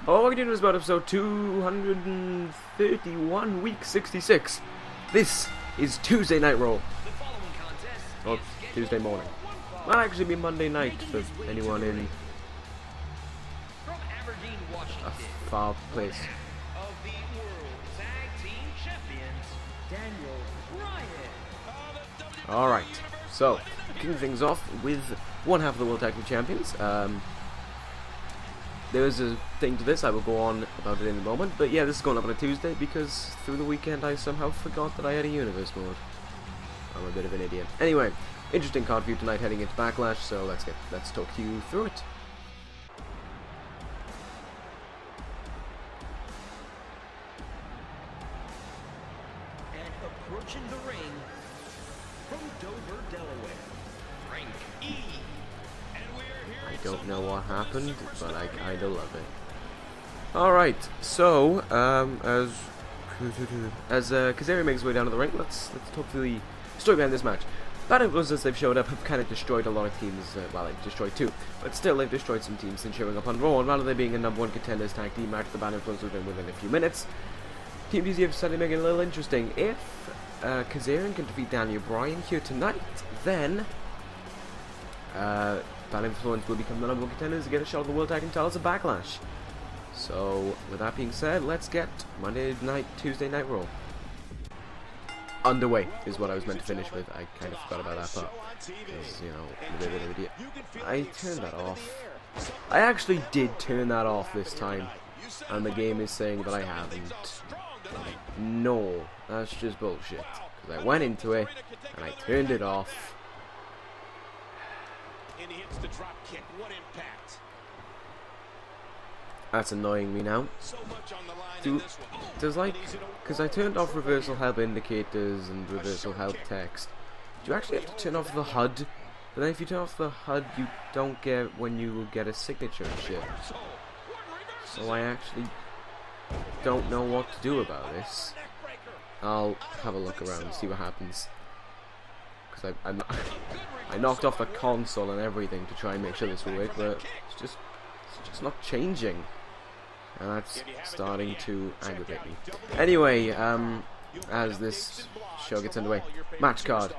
All we're doing is about episode 231, week 66. This is Tuesday Night Raw. Or Tuesday morning. Might actually be Monday night for anyone in a far place. Alright, so, kicking things off with one half of the World Tag Team Champions. There is a thing to this, I will go on about it in a moment, but yeah, this is going up on a Tuesday because through the weekend I somehow forgot that I had a universe mode. I'm a bit of an idiot. Anyway, interesting card for you tonight heading into Backlash, so let's talk you through it. And approaching the ring from Dover, Delaware, Frank E. I don't know what happened, but I kinda love it. Alright, so, as Kazarian makes his way down to the ring, let's talk through the story behind this match. Bad Influences, they've showed up, have kind of destroyed a lot of teams, well, they've destroyed two, but still they've destroyed some teams since showing up on Raw, and rather than being a #1 Contenders tag team match, the Bad Influences have been within a few minutes. Team DZ have suddenly making it a little interesting. If Kazarian can defeat Bryan here tonight, then Bad Influence will become the #1 Contenders to get a shot at the World Tag Team titles at Backlash. So, with that being said, let's get Monday night, Tuesday Night Raw underway, is what I was meant to finish with. I kind of forgot about that part, because, you know, I'm a bit of an idiot. I turned that off. I actually did turn that off this time, and the game is saying that I haven't. No, that's just bullshit, because I went into it, and I turned it off. And he hits the drop kick. What impact? That's annoying me now. So much on the line. Does like, because I turned off reversal help indicators and reversal help text. Do you actually have to turn off the HUD? But then if you turn off the HUD, you don't get when you get a signature and shit. So I actually don't know what to do about this. I'll have a look around and see what happens. Because I knocked off the console and everything to try and make sure this will work, but it's just not changing, and that's starting to aggravate me. Anyway, as this show gets underway, match card.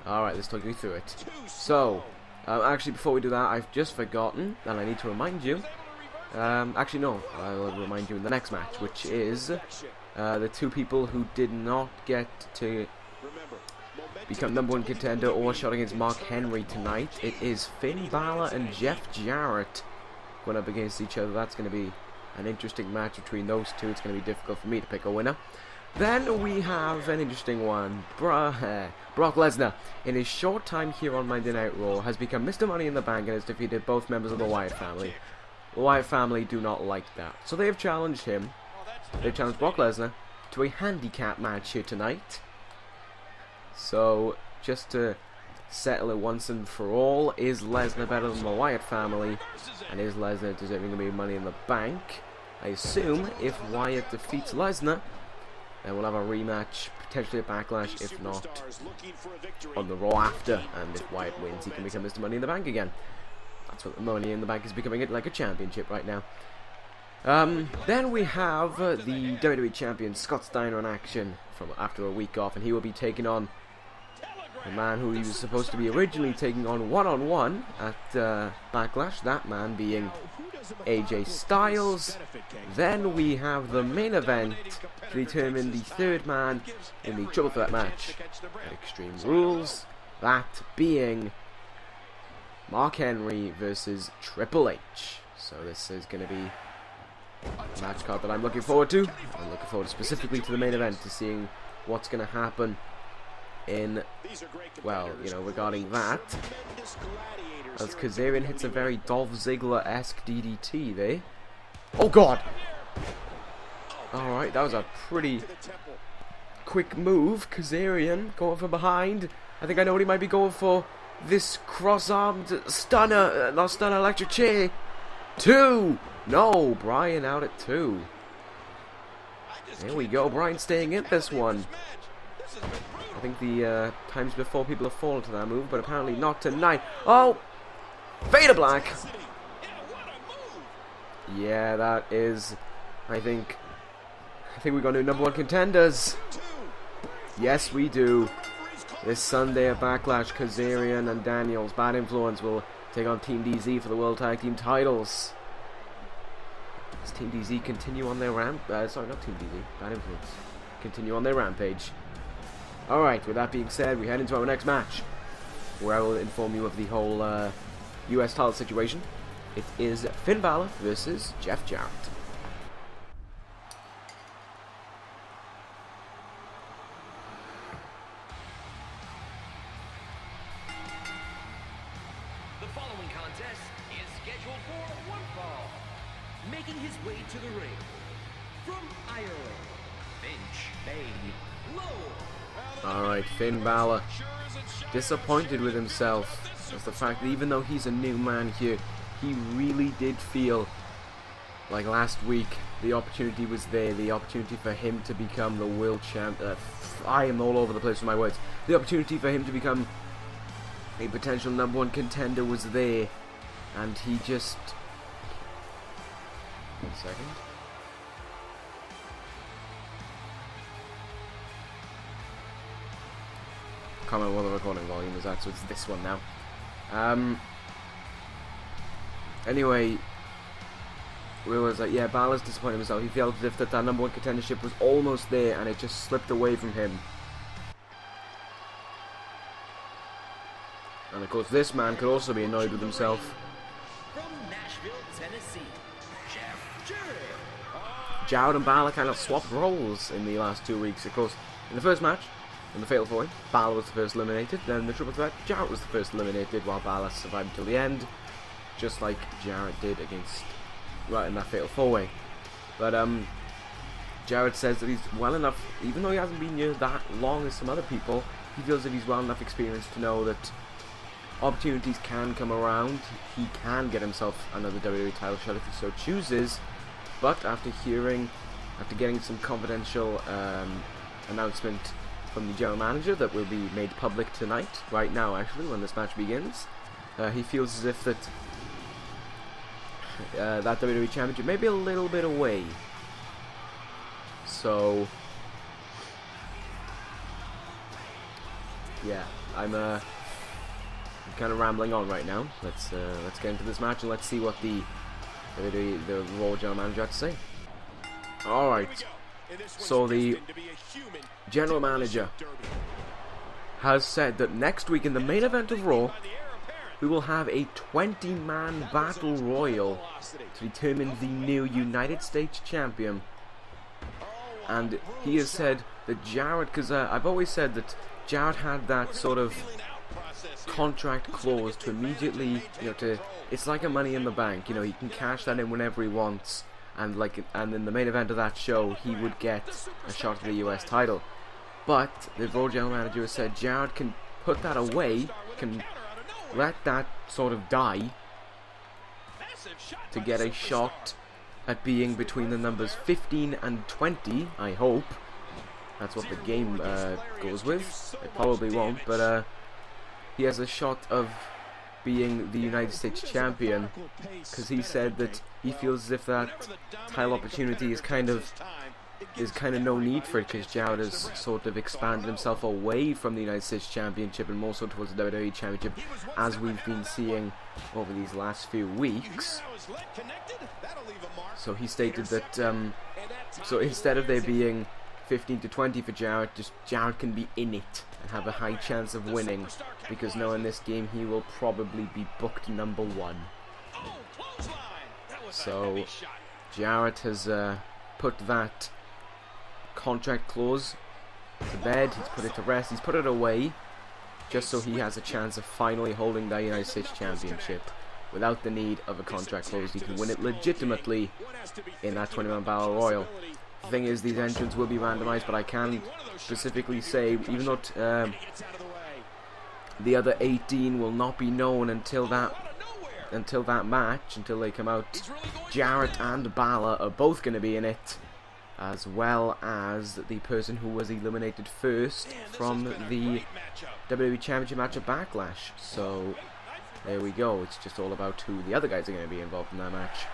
Alright, let's talk you through it. So, actually before we do that, I've just forgotten, and I need to remind you. Actually no, I'll remind you in the next match, which is the two people who did not get to become #1 Contender or shot against Mark Henry tonight. It is Finn Balor and Jeff Jarrett going up against each other. That's going to be an interesting match between those two. It's going to be difficult for me to pick a winner. Then we have an interesting one. Brock Lesnar, in his short time here on Monday Night Raw, has become Mr. Money in the Bank and has defeated both members of the Wyatt family. The Wyatt family do not like that, so they have challenged him. They've challenged Brock Lesnar to a handicap match here tonight. So, just to settle it once and for all, is Lesnar better than the Wyatt family? And is Lesnar deserving to be Money in the Bank? I assume if Wyatt defeats Lesnar, then we'll have a rematch, potentially a Backlash, if not on the Raw after. And if Wyatt wins, he can become Mr. Money in the Bank again. That's what the Money in the Bank is becoming, it like a championship right now. Then we have the WWE Champion Scott Steiner in action from after a week off, and he will be taking on the man who he was supposed to be originally taking on one-on-one at Backlash, that man being AJ Styles. Then we have the main event to determine the third man in the Triple Threat match at Extreme Rules, that being Mark Henry versus Triple H. So this is going to be a match card that I'm looking forward to. I'm looking forward specifically to the main event, to seeing what's going to happen in, well, you know, regarding that, as Kazarian hits a very Dolph Ziggler-esque DDT there. Oh god! Alright, that was a pretty quick move. Kazarian going from behind. I think I know what he might be going for. This cross-armed stunner, not stunner, electric chair. 2! No, Bryan out at 2. There we go, Bryan staying in this one. I think the times before people have fallen to that move, but apparently not tonight. Oh! Fade to black! Yeah, that is, I think we're going to do #1 contenders. Yes, we do. This Sunday at Backlash, Kazarian and Daniels, Bad Influence, will take on Team DZ for the World Tag Team titles. Does Team DZ continue on their sorry, not Team DZ, Bad Influence. Continue on their rampage. Alright, with that being said, we head into our next match, where I will inform you of the whole US title situation. It is Finn Balor versus Jeff Jarrett. The following contest is scheduled for one fall. Making his way to the ring, from Ireland, Finch Bay Low. Alright, Finn Balor, disappointed with himself. Just the fact that even though he's a new man here, he really did feel like last week the opportunity was there, the opportunity for him to become the world champ. I am all over the place with my words. The opportunity for him to become a potential #1 contender was there, and he just... 1 second. Can't remember what the recording volume is at, so it's this one now. Anyway, we was like, yeah, Balor's disappointed himself. He felt as if that #1 contendership was almost there, and it just slipped away from him. And of course, this man could also be annoyed with himself. From Nashville, Tennessee, Jeff Jarrett. Jarrett and Balor kind of swapped roles in the last 2 weeks. Of course, in the first match, in the Fatal 4-Way, Balor was the first eliminated. Then in the Triple Threat, Jarrett was the first eliminated, while Balor survived until the end, just like Jarrett did against, right, in that Fatal 4-Way. But Jarrett says that he's well enough, even though he hasn't been here that long as some other people, he feels that he's well enough experienced to know that opportunities can come around. He can get himself another WWE title shot if he so chooses. But after getting some confidential announcement from the general manager that will be made public tonight, right now actually, when this match begins, he feels as if that that WWE Championship may be a little bit away. So yeah, I'm kind of rambling on right now. Let's get into this match and let's see what the Raw general manager had to say. All right. So the general manager has said that next week in the main event of Raw, we will have a 20-man battle royal to determine the new United States champion. And he has said that Jarrett, because I've always said that Jarrett had that sort of contract clause to immediately, it's like a Money in the Bank, he can cash that in whenever he wants, and in the main event of that show, he would get a shot at the US title. But the Raw general manager has said Jarrett can put that away, can let that sort of die, to get a shot at being between the numbers 15 and 20, I hope. That's what the game goes with. It probably won't, but he has a shot of being the United States champion, because he said that he feels as if that title opportunity is kind of no need for it, because Jarrett has sort of expanded himself away from the United States Championship and more so towards the WWE Championship, as we've been seeing over these last few weeks. So he stated that so instead of there being 15 to 20 for Jarrett, just Jarrett can be in it and have a high chance of winning, because now in this game he will probably be booked #1. So Jarrett has put that contract clause to bed, he's put it to rest, he's put it away, just so he has a chance of finally holding the United States Championship without the need of a contract clause. He can win it legitimately in that 20-man battle royal. The thing is, these entrants will be randomized, but I can specifically say, even though the other 18 will not be known until that match, until they come out, Jarrett and Balor are both going to be in it, as well as the person who was eliminated first from the WWE Championship match at Backlash. So there we go. It's just all about who the other guys are going to be involved in that match.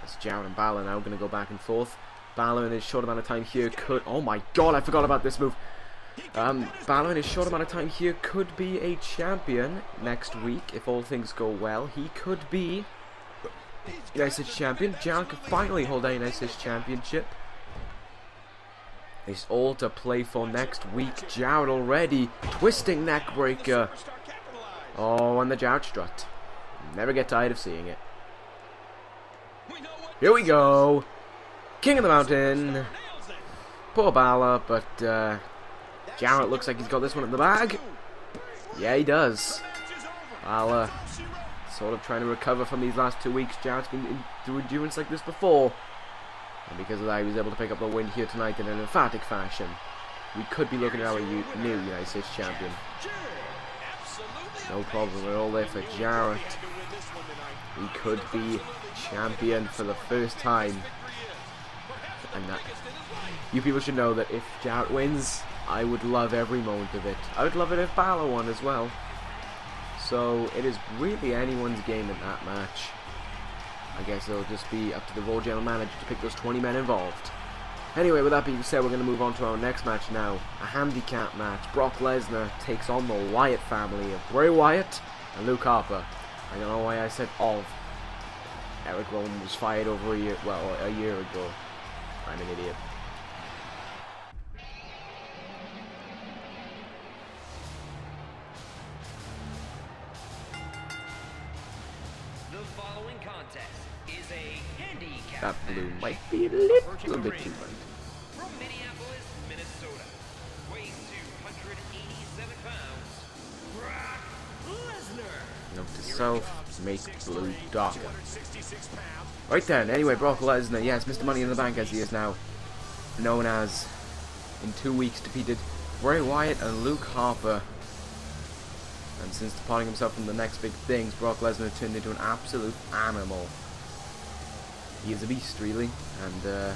It's Jarrett and Balor now going to go back and forth. Balor in his short amount of time here could... Oh my god, I forgot about this move. Balor in his short amount of time here could be a champion next week if all things go well. He could be United States champion. Jarrett could finally hold a United States championship. It's all to play for next week. Jarrett already twisting neck breaker. Oh, and the Jarrett strut. Never get tired of seeing it. Here we go. King of the Mountain. Poor Balor, but Jarrett looks like he's got this one in the bag. Yeah, he does. Balor sort of trying to recover from these last 2 weeks. Jarrett's been through endurance like this before. And because of that, he was able to pick up the win here tonight in an emphatic fashion. We could be looking at our new United States champion. No problem, we're all there for Jarrett. He could be champion for the first time. And that, you people should know that if Jarrett wins, I would love every moment of it. I would love it if Balor won as well. So it is really anyone's game in that match. I guess it'll just be up to the Raw General Manager to pick those 20 men involved. Anyway, with that being said, we're going to move on to our next match now. A handicap match. Brock Lesnar takes on the Wyatt family of Bray Wyatt and Luke Harper. I don't know why I said of. Eric Rowan was fired over a year ago. I'm an idiot. The following contest is a handicap That blue match. might be a little bit too bright. From Minneapolis, Minnesota, weighing 287 pounds, Brock Lesnar. Note to self, make blue darker. Right then, anyway, Brock Lesnar, yes, Mr. Money in the Bank as he is now known as, in 2 weeks defeated Bray Wyatt and Luke Harper. And since departing himself from the next big things, Brock Lesnar turned into an absolute animal. He is a beast, really, and the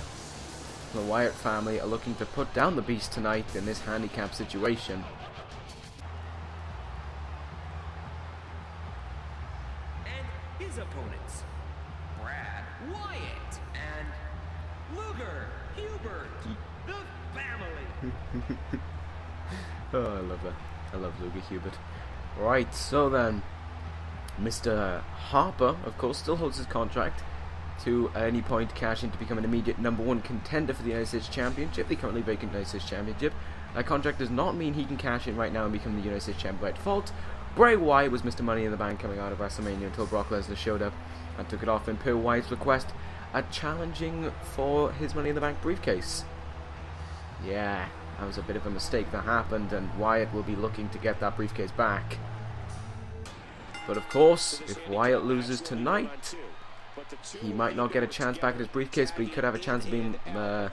Wyatt family are looking to put down the beast tonight in this handicap situation. And his opponents, Brad Wyatt and Luger Hubert, the family. Oh, I love that. I love Luger Hubert. Right, so then, Mr. Harper, of course, still holds his contract to at any point cash in to become an immediate #1 contender for the United States Championship, the currently vacant United States Championship. That contract does not mean he can cash in right now and become the United States Champion by default. Bray Wyatt was Mr. Money in the Bank coming out of WrestleMania until Brock Lesnar showed up and took it off and per Wyatt's request at challenging for his Money in the Bank briefcase. Yeah, that was a bit of a mistake that happened, and Wyatt will be looking to get that briefcase back. But of course, if Wyatt loses tonight, he might not get a chance back at his briefcase, but he could have a chance of being the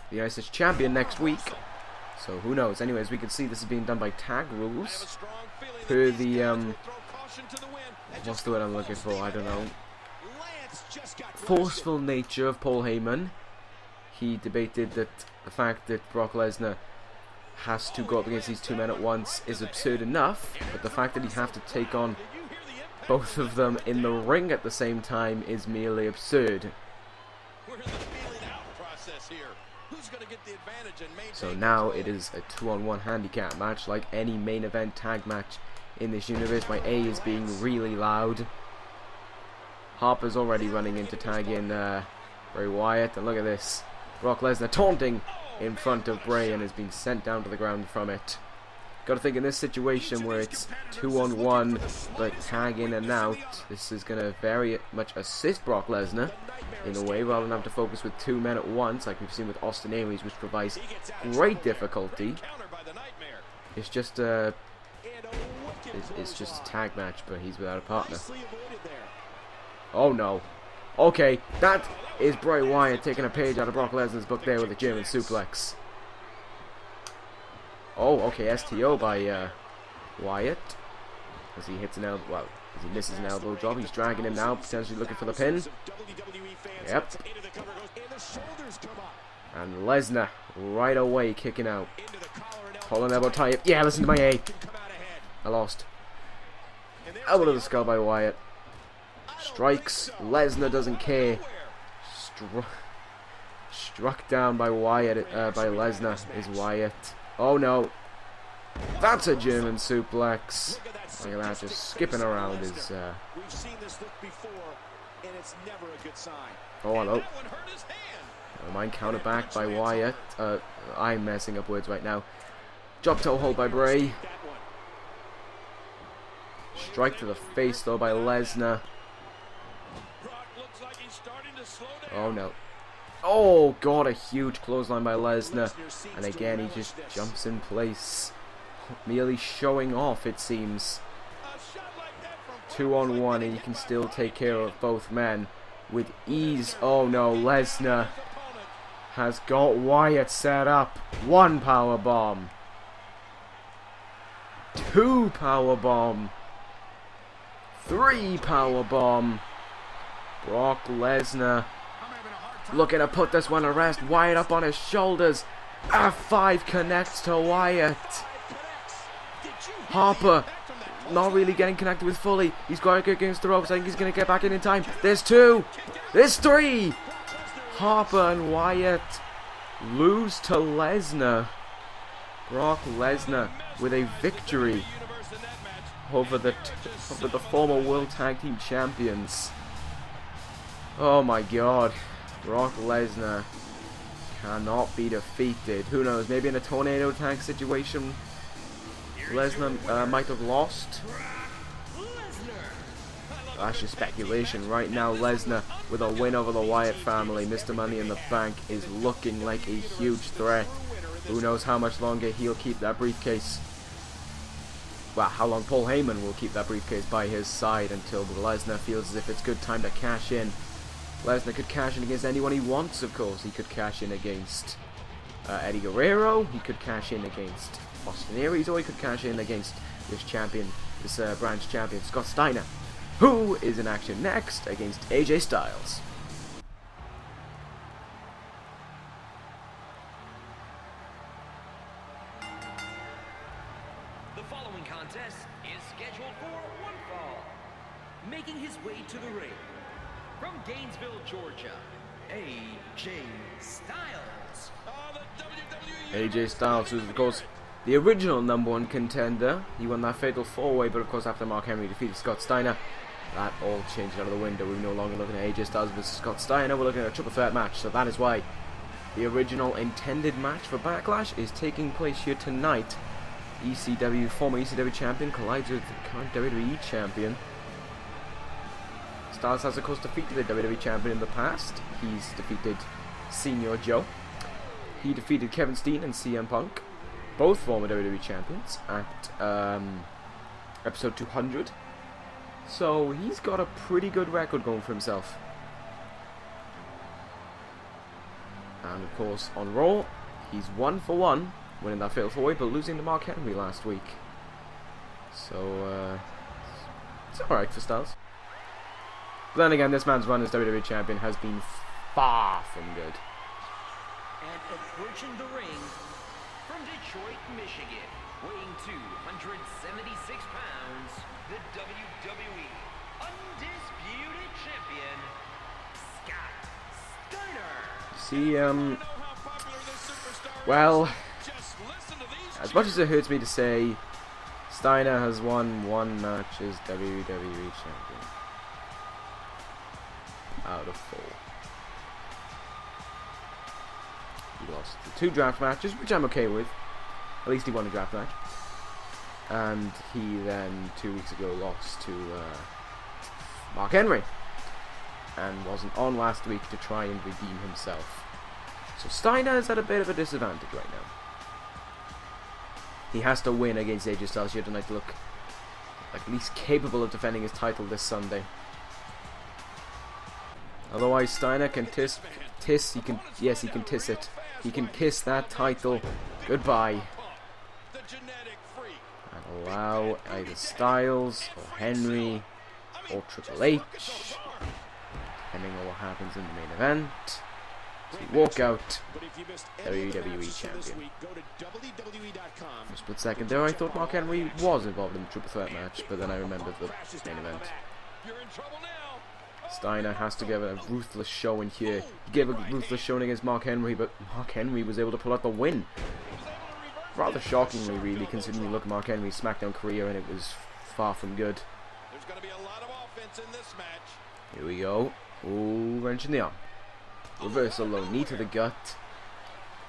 United States Champion next week. So who knows? Anyways, we can see this is being done by tag rules. Per the, what's the word I'm looking for? I don't know. Forceful nature of Paul Heyman. He debated that the fact that Brock Lesnar has to go up against these 2 men at once is absurd enough, but the fact that he'd have to take on both of them in the ring at the same time is merely absurd. So now it is a 2-on-1 handicap match like any main event tag match in this universe. My A is being really loud. Harper's already running in to tag in Bray Wyatt, and look at this. Brock Lesnar taunting in front of Bray and has been sent down to the ground from it. Got to think in this situation where it's 2-on-1 but tag in and out, this is going to very much assist Brock Lesnar in a way, rather than have to focus with 2 men at once like we've seen with Austin Aries, which provides great difficulty. It's just a tag match, but he's without a partner. Oh no. Okay, that is Bray Wyatt taking a page out of Brock Lesnar's book there with a German suplex. Oh, okay, STO by Wyatt. As he hits an elbow, well, as he misses an elbow drop, he's dragging him now, potentially looking for the pin. Yep. And Lesnar right away kicking out. Collar elbow tie up. Yeah, listen to my A. I lost. Elbow to the skull by Wyatt. Strikes. Lesnar doesn't care. Struck down by Wyatt. By Lesnar is Wyatt. Oh no. That's a German suplex. Look at that, just skipping around his. We've seen this look before, and it's never a good sign. Oh, hello. Never mind, counter back by Wyatt. I'm messing up words right now. Drop toe hold by Bray. Strike to the face though by Lesnar. Oh no. Oh god, a huge clothesline by Lesnar. And again he just jumps in place. Merely showing off, it seems. 2-on-1 and you can still take care of both men with ease. Oh no, Lesnar has got Wyatt set up. 1 power bomb. 2 power bomb. 3 power bomb. Brock Lesnar looking to put this one to rest. Wyatt up on his shoulders. F5 connects to Wyatt. Harper not really getting connected with Foley. He's got to get against the ropes. I think he's going to get back in time. There's 2. There's 3. Harper and Wyatt lose to Lesnar. Brock Lesnar with a victory over the former World Tag Team Champions. Oh my god. Brock Lesnar cannot be defeated. Who knows, maybe in a tornado tag situation Lesnar might have lost. That's just speculation. Right now Lesnar with a win over the Wyatt family. Mr. Money in the Bank is looking like a huge threat. Who knows how much longer he'll keep that briefcase. Well, how long Paul Heyman will keep that briefcase by his side until Lesnar feels as if it's good time to cash in. Lesnar could cash in against anyone he wants, of course. He could cash in against Eddie Guerrero. He could cash in against Austin Aries, or he could cash in against this champion, this branch champion, Scott Steiner, who is in action next against AJ Styles. The following contest is scheduled for one fall. Making his way to the ring, from Gainesville, Georgia, AJ Styles. AJ Styles, who's of course the original #1 contender. He won that fatal 4-way, but of course after Mark Henry defeated Scott Steiner, that all changed out of the window. We're no longer looking at AJ Styles versus Scott Steiner. We're looking at a triple threat match. So that is why the original intended match for Backlash is taking place here tonight. Former ECW champion collides with the current WWE champion. Styles has of course defeated the WWE champion in the past. He's defeated Senior Joe. He defeated Kevin Steen and CM Punk, both former WWE champions, at episode 200. So he's got a pretty good record going for himself. And of course on Raw, he's 1 for 1, winning that fatal 4-way, but losing to Mark Henry last week. So it's alright for Styles. But then again, this man's run as WWE champion has been far from good. And approaching the ring, from Detroit, Michigan, weighing 276 pounds, the WWE Undisputed Champion, Scott Steiner. See, well, as much as it hurts me to say, Steiner has won 1 match as WWE champion out of 4. He lost the 2 draft matches, which I'm okay with. At least he won a draft match. And he then 2 weeks ago lost to Mark Henry, and wasn't on last week to try and redeem himself. So Steiner is at a bit of a disadvantage right now. He has to win against AJ Styles here tonight to look at least capable of defending his title this Sunday. Otherwise, Steiner can he can kiss it. He can kiss that title goodbye. And allow either Styles or Henry or Triple H, depending on what happens in the main event, to walk out WWE champion. For a split second there, I thought Mark Henry was involved in the triple threat match, but then I remembered the main event. Steiner has to give a ruthless showing here. He gave a ruthless showing against Mark Henry, but Mark Henry was able to pull out the win. Rather shockingly, really, considering you look at Mark Henry's SmackDown career and it was far from good. There's going to be a lot of offense in this match. Here we go. Ooh, wrench in the arm. Reversal low, knee to the gut.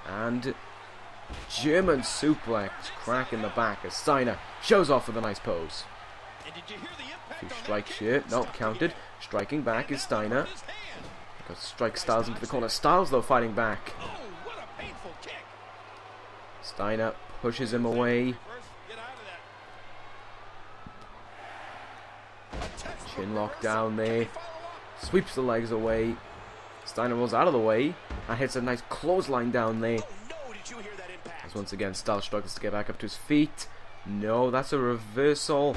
And German suplex, crack in the back as Steiner shows off with a nice pose. And did you hear the impact on that Strikes kick? here, nope, counted. Striking back is Steiner. Got strike Styles into the corner. Styles though fighting back. Oh, what a painful kick. Steiner pushes him away. Get out of that. Chin lock down there. Sweeps the legs away. Steiner rolls out of the way and hits a nice clothesline down there. Oh no, did you hear that impact? As once again Styles struggles to get back up to his feet. No, that's a reversal.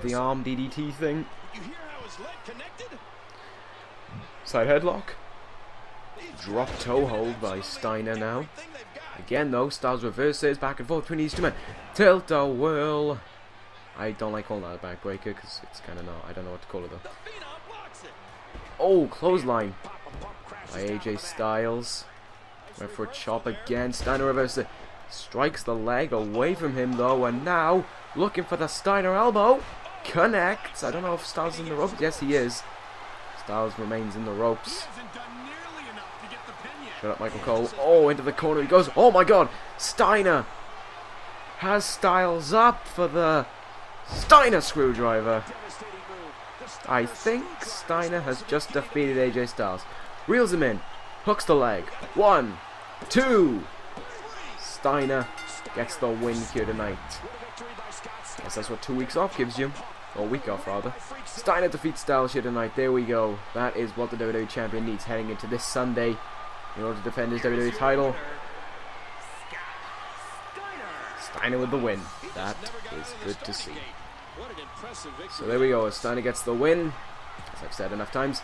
The arm DDT thing. You hear how his leg connected? Side headlock. Drop toe hold by Steiner now. Again though, Styles reverses back and forth between these two men. Tilt-a-whirl. I don't like calling that a backbreaker because it's kind of not. I don't know what to call it though. Oh, clothesline by AJ Styles. Went for a chop again. Steiner reverses. Strikes the leg away from him though, and now looking for the Steiner elbow. Connects. I don't know if Styles is in the ropes. Yes, he is. Styles remains in the ropes. Shut up, Michael Cole. Oh, into the corner he goes. Oh my god. Steiner has Styles up for the Steiner screwdriver. I think Steiner has just defeated AJ Styles. Reels him in. Hooks the leg. 1, 2. Steiner gets the win here tonight. Guess that's what 2 weeks off gives you. Or a week off, rather. Steiner defeats Styles here tonight. There we go. That is what the WWE Champion needs heading into this Sunday in order to defend his WWE title. Steiner with the win. That is good to see. So there we go. Steiner gets the win. As I've said enough times.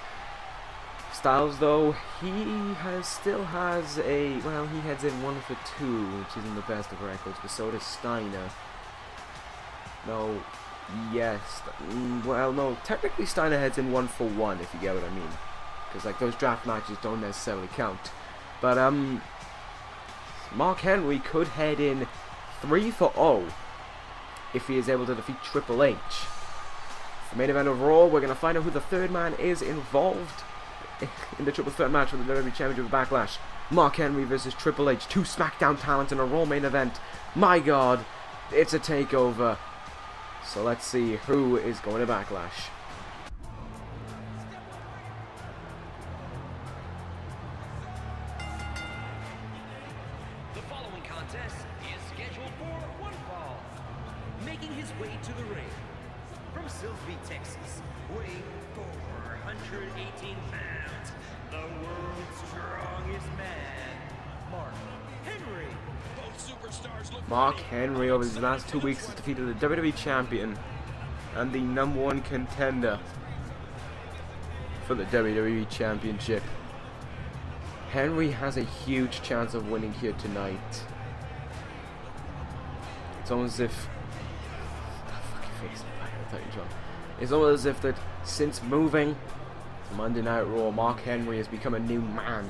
Styles, though, he still has a... Well, he heads in 1 for 2, which isn't the best of records, but so does Steiner. No, yes. Well, no, technically Steiner heads in 1 for 1, if you get what I mean. Because, like, those draft matches don't necessarily count. But, Mark Henry could head in 3 for 0 if he is able to defeat Triple H. The main event of Raw, we're going to find out who the third man is involved in the triple threat match for the WWE Championship of Backlash. Mark Henry versus Triple H, 2 SmackDown talent in a Raw main event. My god, it's a takeover. So let's see who is going to Backlash. The following contest is scheduled for one fall. Making his way to the ring from Silsbee, Texas, weighing 418 pounds, the world's strongest man, Mark Henry. Both superstars look Mark Henry over his last 2 weeks has defeated the WWE Champion and the #1 contender for the WWE Championship. Henry has a huge chance of winning here tonight. It's almost as if... It's almost as if that since moving to Monday Night Raw, Mark Henry has become a new man.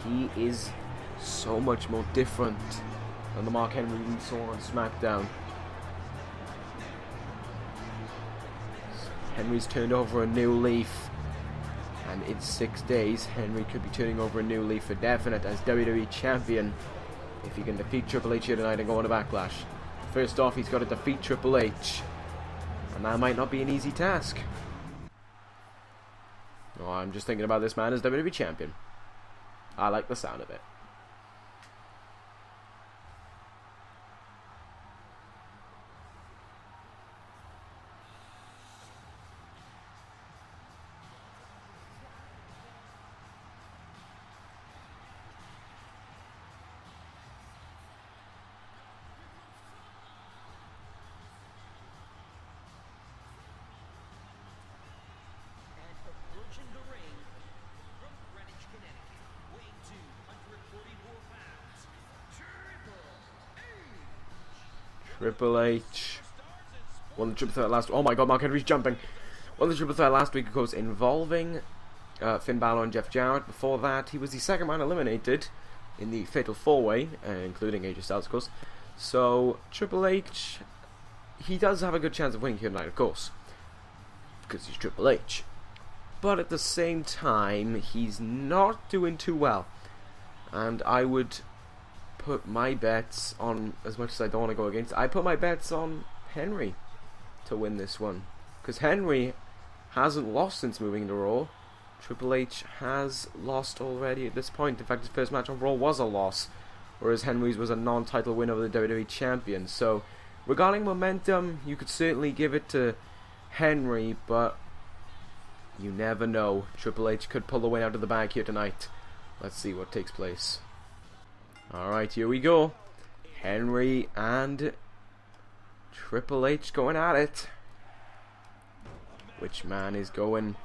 He is so much more different than the Mark Henry we saw on SmackDown. Henry's turned over a new leaf, and in 6 days Henry could be turning over a new leaf for definite as WWE Champion if he can defeat Triple H here tonight and go on to Backlash. First off, he's got to defeat Triple H, and that might not be an easy task. Oh, I'm just thinking about this man as WWE Champion. I like the sound of it. approaching the ring from Greenwich, Connecticut, weighing 244 pounds, Triple H. Triple H. Won the triple threat last... Oh my god, Mark Henry's jumping. Well, the triple threat last week, of course, involving Finn Balor and Jeff Jarrett. Before that, he was the second man eliminated in the Fatal 4-Way, including AJ Styles, of course. So, Triple H, he does have a good chance of winning here tonight, of course, because he's Triple H. But at the same time, he's not doing too well. And I would put my bets on, as much as I don't want to go against, I put my bets on Henry to win this one. Because Henry hasn't lost since moving to Raw. Triple H has lost already at this point. In fact, his first match on Raw was a loss, whereas Henry's was a non-title win over the WWE Champion. So, regarding momentum, you could certainly give it to Henry, but you never know. Triple H could pull the win out of the bag here tonight. Let's see what takes place. Alright, here we go. Henry and Triple H going at it. Which man is going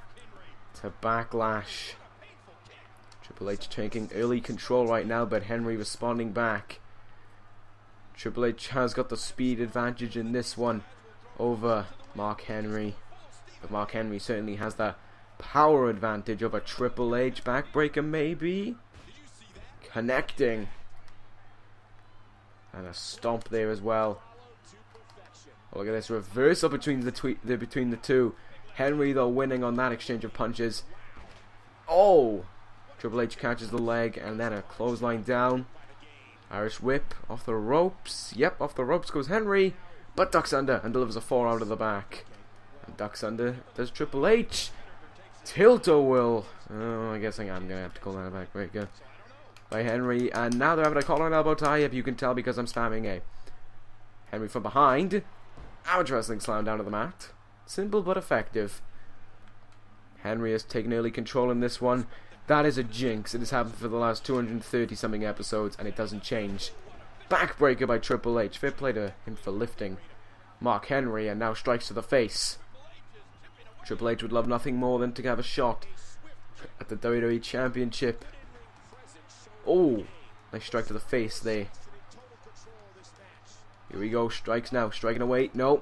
to Backlash? Triple H taking early control right now, but Henry responding back. Triple H has got the speed advantage in this one over Mark Henry. But Mark Henry certainly has the power advantage over Triple H. Backbreaker maybe. Connecting. And a stomp there as well. Oh, look at this reversal between the two. Henry though winning on that exchange of punches. Oh! Triple H catches the leg and then a clothesline down. Irish whip off the ropes. Yep, off the ropes goes Henry, but ducks under and delivers a 4 out of the back. And ducks under does Triple H. Tilt-a-will. Oh, I guess I'm going to have to call that a backbreaker by Henry. And now they're having a collar and elbow tie, if you can tell because I'm spamming A. Henry from behind. Amateur wrestling slam down to the mat. Simple but effective. Henry has taken early control in this one. That is a jinx. It has happened for the last 230 something episodes and it doesn't change. Backbreaker by Triple H. Fair play to him for lifting Mark Henry, and now strikes to the face. Triple H would love nothing more than to have a shot at the WWE Championship. Oh, nice strike to the face there. Here we go, strikes now, striking away. No,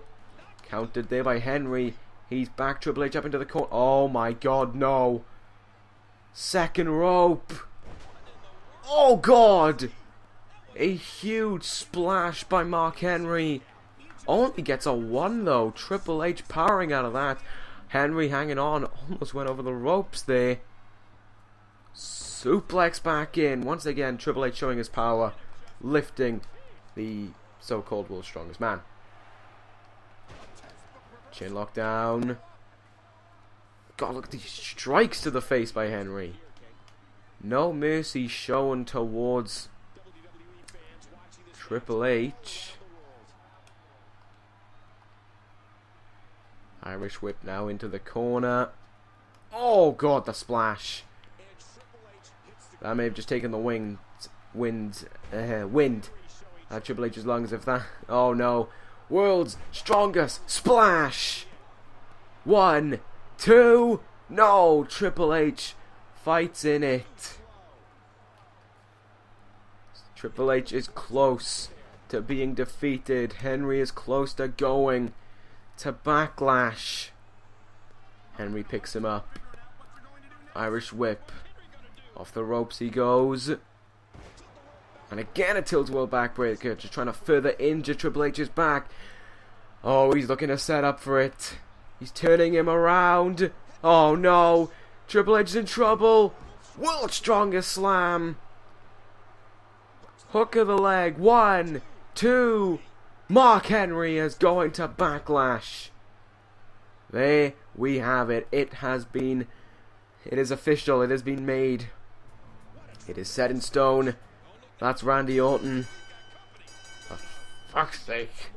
countered there by Henry. He's back Triple H up into the corner. Oh my god, no. Second rope. Oh god. A huge splash by Mark Henry. Only gets a 1 though. Triple H powering out of that. Henry hanging on. Almost went over the ropes there. Suplex back in. Once again, Triple H showing his power. Lifting the so-called world's strongest man. Chin lock down. God, look at these strikes to the face by Henry. No mercy shown towards Triple H. Irish whip now into the corner. Oh god, the splash. That may have just taken the wind out of Triple H's lungs if that. Oh no. World's strongest splash. 1, 2. No, Triple H fights in it. Triple H is close to being defeated. Henry is close to going to Backlash. Henry picks him up. Irish whip. Off the ropes he goes. And again a tilt-a-will backbreaker. Just trying to further injure Triple H's back. Oh, he's looking to set up for it. He's turning him around. Oh no. Triple H is in trouble. World's strongest slam. Hook of the leg. 1, 2. Mark Henry is going to Backlash. There we have it. It is official. It has been made. It is set in stone. That's Randy Orton. For fuck's sake.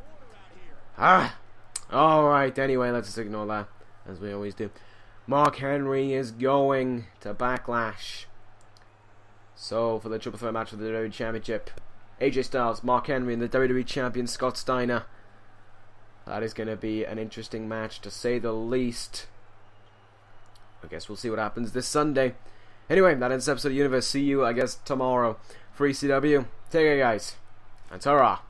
Alright, anyway, let's just ignore that, as we always do. Mark Henry is going to Backlash. So, for the triple threat match for the WWE Championship, AJ Styles, Mark Henry, and the WWE Champion Scott Steiner. That is going to be an interesting match, to say the least. I guess we'll see what happens this Sunday. Anyway, that ends this episode of Universe. See you, I guess, tomorrow for ECW. Take care, guys. And ta-ra.